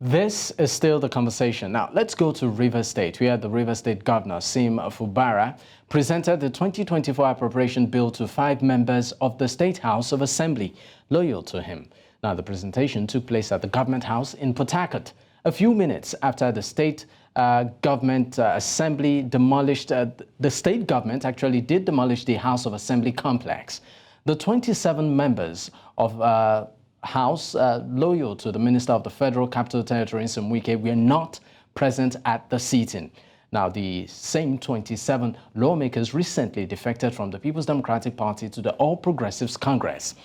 This is still the conversation. Now, let's go to Rivers State, where the Rivers State Governor, Siminalayi Fubara, presented the 2024 Appropriation Bill to 5 members of the State House of Assembly loyal to him. Now, the presentation took place at the Government House in Port Harcourt a few minutes after the State Government Assembly demolished, the State Government actually did demolish the House of Assembly complex. The 27 members of House loyal to the Minister of the Federal Capital Territory, Nyesom Wike, were not present at the sitting. Now, the same 27 lawmakers recently defected from the People's Democratic Party to the All Progressives Congress.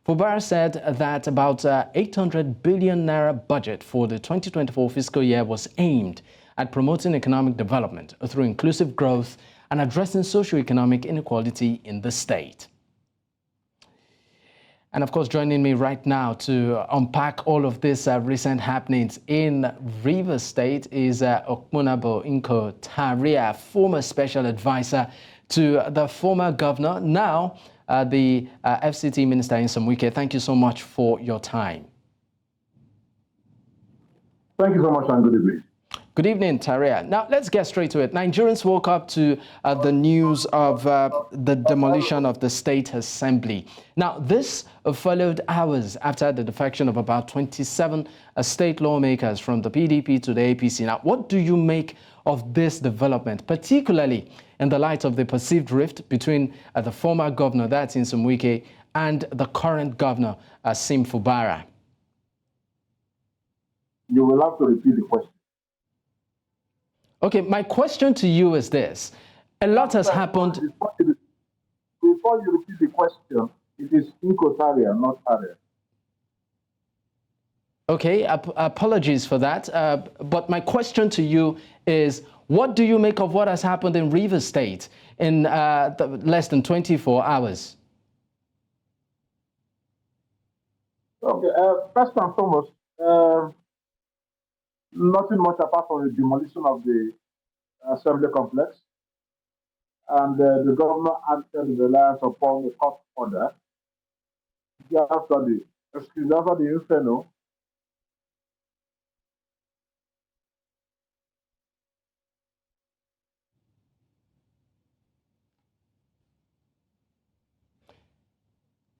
Fubara said that about 800 billion naira budget for the 2024 fiscal year was aimed at promoting economic development through inclusive growth and addressing socio-economic inequality in the state. And of course, joining me right now to unpack all of these recent happenings in Rivers State is Okpunabo Inko Taria, former special advisor to the former governor, now the FCT Minister Nyesom Wike. Thank you so much for your time. Thank you so much, and good evening. Good evening, Taria. Now, let's get straight to it. Nigerians woke up to the news of the demolition of the State Assembly. Now, this followed hours after the defection of about 27 state lawmakers from the PDP to the APC. Now, what do you make of this development, particularly in the light of the perceived rift between the former governor, that's Nyesom Wike, and the current governor, Siminalayi Fubara? You will have to repeat the question. Okay, my question to you is this. A lot has happened. Before you repeat the question, it is Inko Taria, not Taria. Okay, apologies for that. But my question to you is, what do you make of what has happened in Rivers State in less than 24 hours? Okay, first and foremost, nothing much apart from the demolition of the assembly complex. And the governor acted in reliance upon the court order. After the inferno,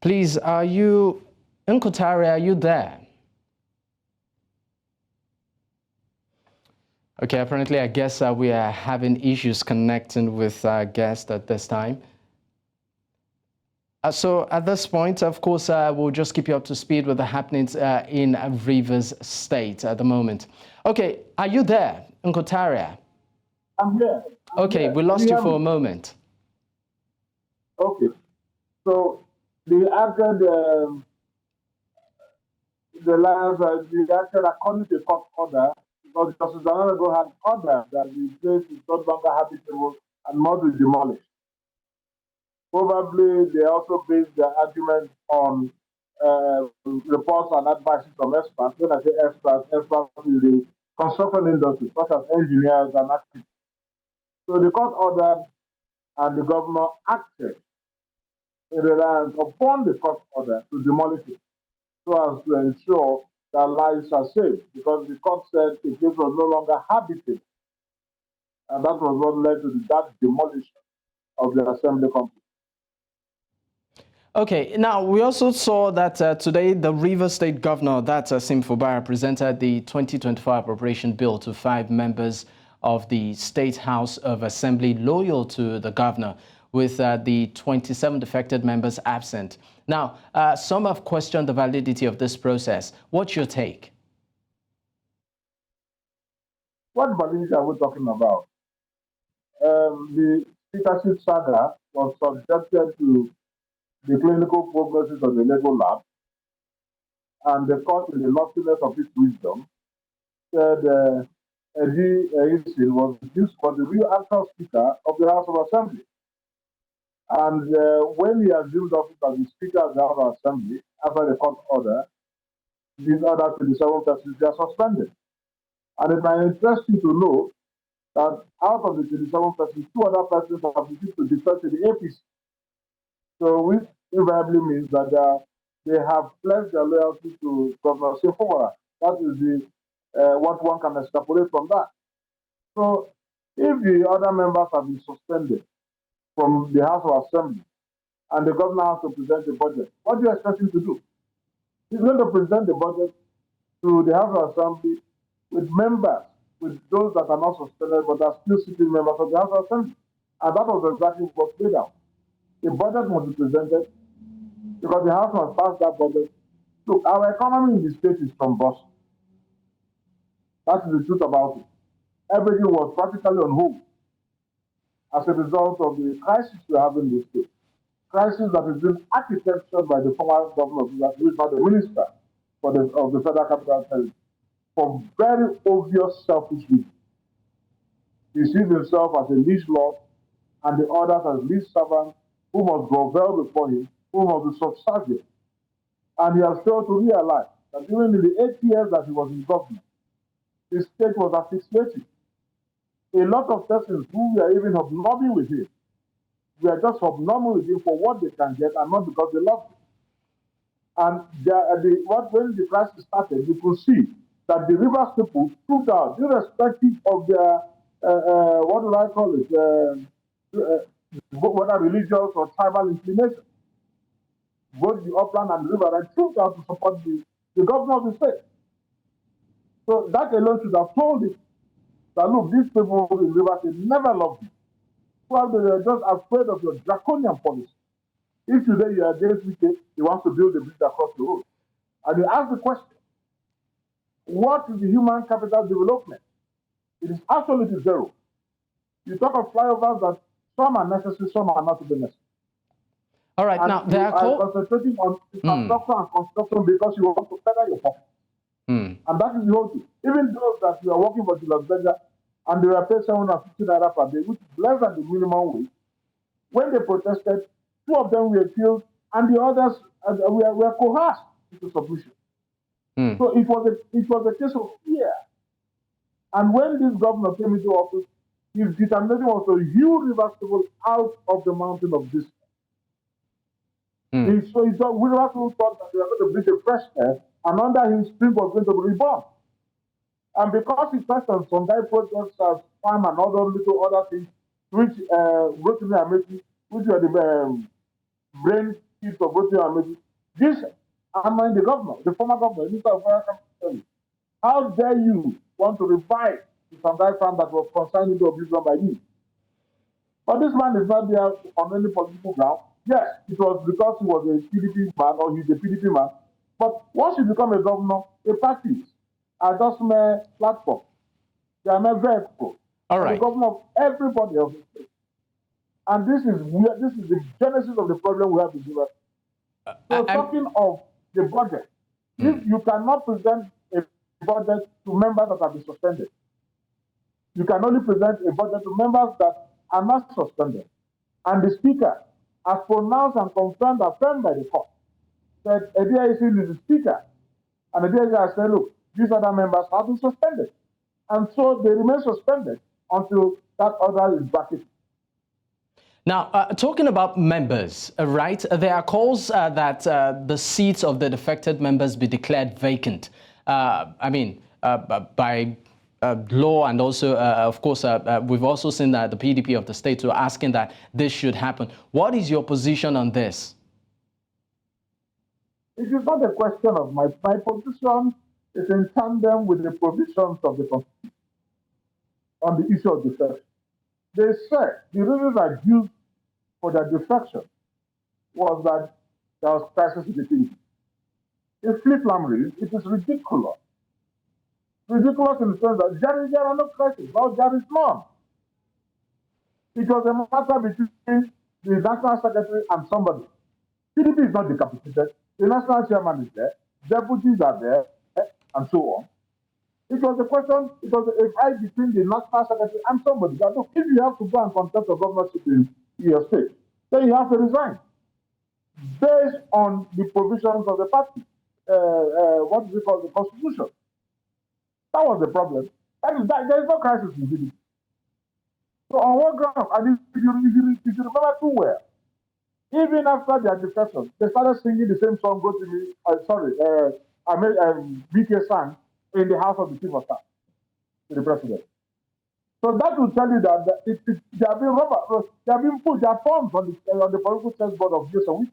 Please, Inko Taria, are you there? Okay, apparently, I guess we are having issues connecting with our guest at this time. So at this point, of course, we'll just keep you up to speed with the happenings in Rivers State at the moment. Okay, are you there, Inko Taria? I'm here. Okay, we lost you for a moment. Okay, so the acted according to court order, because Justice Danarago had ordered that the place is no longer habitable and must be demolished. Probably they also based their argument on reports and advices from experts. When I say experts in the construction industry, such as engineers and architects. So the court ordered and the governor acted in reliance upon the court order to demolish it, so as to ensure that lives are saved, because the court said the place was no longer habitable. And that was what led to that demolition of the assembly complex. Okay, now we also saw that today the Rivers State Governor, that's Siminalayi Fubara, presented the 2024 Appropriation Bill to 5 members of the State House of Assembly loyal to the governor, with the 27 defected members absent. Now, some have questioned the validity of this process. What's your take? What validity are we talking about? The speakership saga was subjected to the clinical prognosis of the legal lab, and the court, in the loftiness of its wisdom, said Eddie was the real actual speaker of the House of Assembly. And when he assumed office as the Speaker of the House of Assembly, after the court order, these other 27 persons are suspended. And it might interest you to know that out of the 27 persons, 2 other persons have refused to defect to the APC. So which invariably means that they have pledged their loyalty to Governor Fubara. That is the what one can extrapolate from that. So if the other members have been suspended from the House of Assembly and the governor has to present the budget, what do you expect him to do? He's going to present the budget to the House of Assembly with members, with those that are not suspended but are still sitting members of the House of Assembly. And that was exactly what played out. The budget must be presented because the House must pass that budget. Look, our economy in the state is from Brussels. That is the truth about it. Everything was practically on hold as a result of the crisis we have in the state. Crisis that is being architectured by the former governor, who is now the minister of the Federal Capital Territory, for very obvious selfish reasons. He sees himself as a leash lord and the others as leash servants who must grovel before him, who must be subservient. And he has failed to realize that even in the 8 years that he was in government, the state was asphyxiating. A lot of persons who were even hobnobbing with him were just hobnobbing with him for what they can get and not because they love him. And when the crisis started, you could see that the Rivers people stood out, irrespective of their, what do I call it, whether religious or tribal inclination. Both the upland and the river and stood out to support the governor of the state. So that alone should have told him that, look, these people in Rivers State never loved you. Well, they were just afraid of your draconian policy. If today you are against Wike, he wants to build a bridge across the road. And you ask the question, what is the human capital development? It is absolutely zero. You talk of flyovers that some are necessary, some are not to be necessary. All right, and now they are concentrating on infrastructure and construction because you want to feather your pocket. And that is the whole thing. Even those that you are working for Julius Berger and they were paid 750 naira per day, which is less than the minimum wage, when they protested, 2 of them were killed and the others were coerced into submission. So it was a case of fear. And when this governor came into office, his determination was to hew Rivers people out of the mountain of this. So he thought, Rivers people thought that they were going to breathe a fresh air, and under his spring was going to be reborn. And because he touched on some guy projects as farm and other things, which Rotimi Ameti, which were the brain chiefs of Rotimi Ameti, this undermined the governor, the former governor, Mr. Fubara. How dare you want to revive the Sandai farm that was consigned into oblivion by you? But this man is not there on any political ground. Yes, it was because he was a PDP man or he's a PDP man. But once you become a governor, a party are just mere platform. They are mere vehicle. All right. The governor of everybody of the state. And this is the genesis of the problem we have in Rivers. So talking of the budget, if you cannot present a budget to members that have been suspended, you can only present a budget to members that are not suspended. And the speaker has pronounced and confirmed, affirmed by the court, that Edia is the speaker. And Edia has said, look, these other members have been suspended. And so they remain suspended until that order is bracketed. Now, talking about members, right, there are calls that the seats of the defected members be declared vacant. By law, and also, of course, we've also seen that the PDP of the state were asking that this should happen. What is your position on this? It is not a question of my position. Is in tandem with the provisions of the Constitution on the issue of defection. They said the reasons I used for their defection was that there was crisis in the PDP. It's flip-flop reason. It is ridiculous. Ridiculous in the sense that there are no crises. No, there is none. It was a matter between the national secretary and somebody. PDP is not decapitated. The national chairman is there. Deputies are there, and so on. It was a fight between the national secretary and somebody. That, look, if you have to go and contest the governorship in your state, then you have to resign based on the provisions of the party. What is it called? The Constitution. That was the problem. There is no crisis in PDP. So on what ground? And if you remember too well, even after their defection, they started singing the same song, BK sang in the House of the Chief of Staff to the President. So that will tell you that they have been put their forms on the political chessboard of Jason.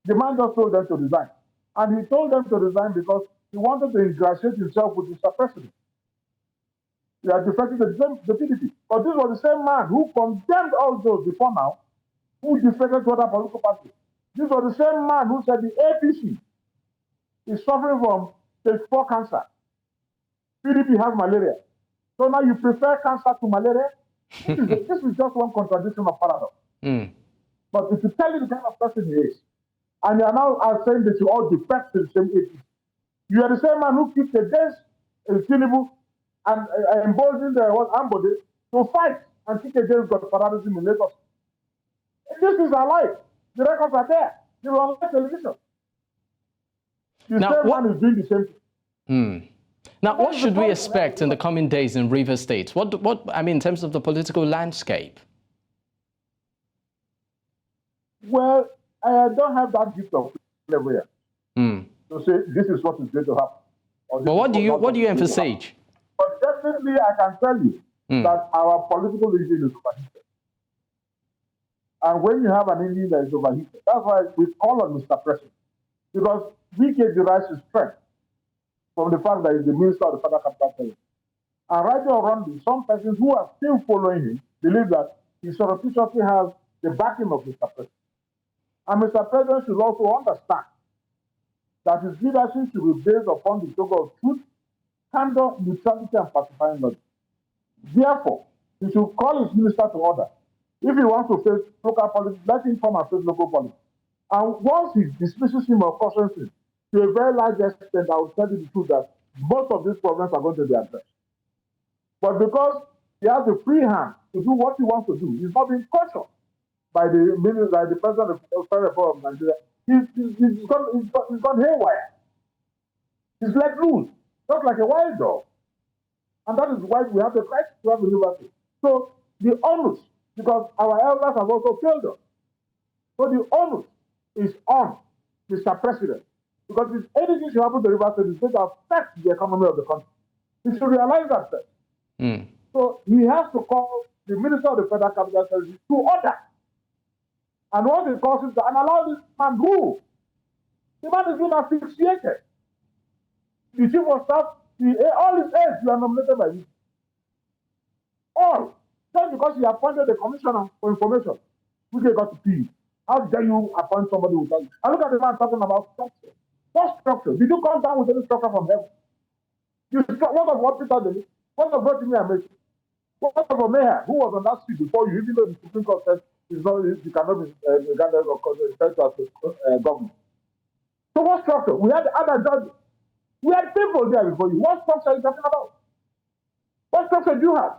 The man just told them to resign. And he told them to resign because he wanted to ingratiate himself with Mr. President. He had defected the PDP. But this was the same man who condemned all those before now, who defected to other political parties. This was the same man who said the APC is suffering from stage 4 cancer. PDP has malaria. So now you prefer cancer to malaria? This is just one contradiction of paradox. But if you tell you the kind of person he is, and you are now saying that you all defect to the same APC, you are the same man who kicked against Tinubu and emboldened Ambode to fight and kick against godfatherism in Lagos. This is our life. The records are there. They were on television. The same man is doing the same thing. Now, what should we expect in the coming days in Rivers State? What I mean, in terms of the political landscape? Well, I don't have that gift of level yet to say this is what is going to happen. But what do you emphasize? But definitely, I can tell you that our political engine is overheated. And when you have an engine that is overheated, that's why we call on Mr. President, because we get derives his strength from the fact that he's the minister of the Federal Capital Territory. And right or wrongly, some persons who are still following him believe that he surreptitiously has the backing of Mr. President. And Mr. President should also understand that his leadership should be based upon the token of truth, candor, neutrality, and pacifying logic. Therefore, he should call his minister to order. If he wants to face local politics, let him come and face local politics. And once he dismisses him or cautions him, to a very large extent, I will tell you the truth that most of these problems are going to be addressed. But because he has the free hand to do what he wants to do, he's not being cautioned by the president of the Federal Republic of Nigeria. He's gone haywire. He's let loose, just like a wild dog. And that is why we have the crisis to have the liberty. So the onus, because our elders have also failed us. So the onus is on Mr. President. Because if anything should happen to Rivers State, it's going to affect the economy of the country. He should realize that first. So he has to call the Minister of the Federal Capital Territory to order. And what he calls is and allow this man rule. The man is being asphyxiated. The chief of staff, all his aides, you are nominated by him. All. Just because he appointed the commissioner for information, which they got to see. How dare you appoint somebody without? And look at the man talking about structure. What structure? Did you come down with any structure from heaven? What of what Peter did? What of what Jimmy Amaechi? What of a mayor who was on that seat before you, even though the Supreme Court said you cannot be regarded or referred to as government? So what structure? We had other judges. We had people there before you. What structure are you talking about? What structure do you have?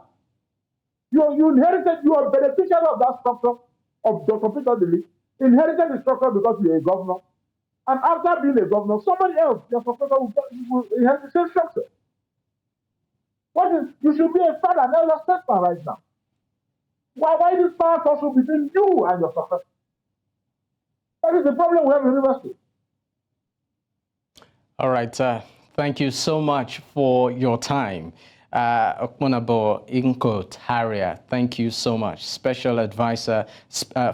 You inherited, you are beneficiary of that structure of Dr. Peter Dili, inherited the structure because you're a governor. And after being a governor, somebody else, your successor, will inherit the same structure. You should be a father and elder statesman right now. Why this power tussle between you and your successor? That is the problem we have in Rivers State. All right. Thank you so much for your time. Okmonabo Inko Taria, thank you so much. Special advisor,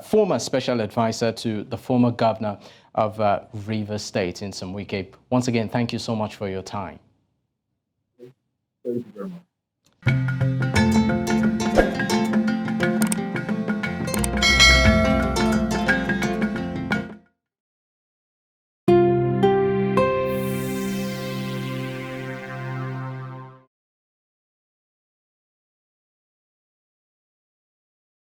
former special advisor to the former governor of Rivers State in Wike. Once again, thank you so much for your time. Thank you very much.